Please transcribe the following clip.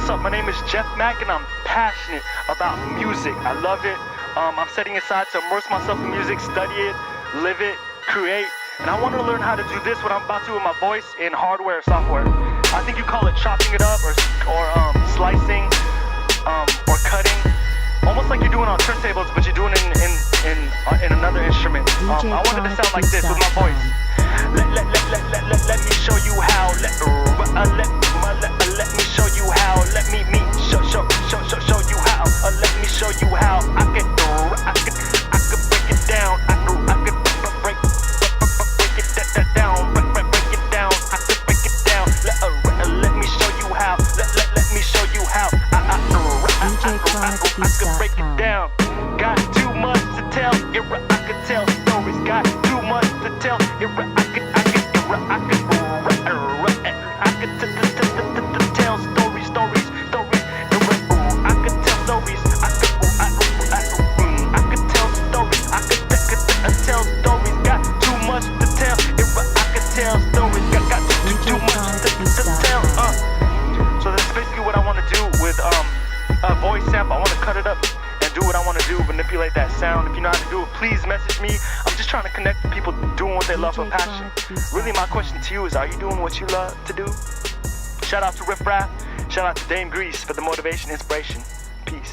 What's up? My name is Jeff Mack and I'm passionate about music. I love it. I'm setting aside to immerse myself in music, study it, live it, create. And I want to learn how to do this, what I'm about to do with my voice, in hardware or software. I think you call it chopping it up or slicing or cutting. Almost like you're doing on turntables, but you're doing it in another instrument. I wanted to sound like this with my voice. Let me show you how. Let me show you how. Let me show you how. Let me show you how. I could break it down. I could break it down. Break it down. I could break it down. Let me show you how. Let me show you how. I could break it down. Got too much to tell. I could tell stories. Got too much to tell. I could tell stories. I could tell stories. I could tell stories. I could tell stories. Got too much to tell. I could tell stories. Got too much to tell. So that's basically what I want to do with a voice sample. I want to cut it up and do what I want to do, manipulate that sound. If you know how to do it, please message me. I'm just trying to connect with people doing what they love for passion. Really, my question to you is, are you doing what you love to do? Shout out to Riff Raff. Shout out to Dame Grease for the motivation, inspiration. Peace.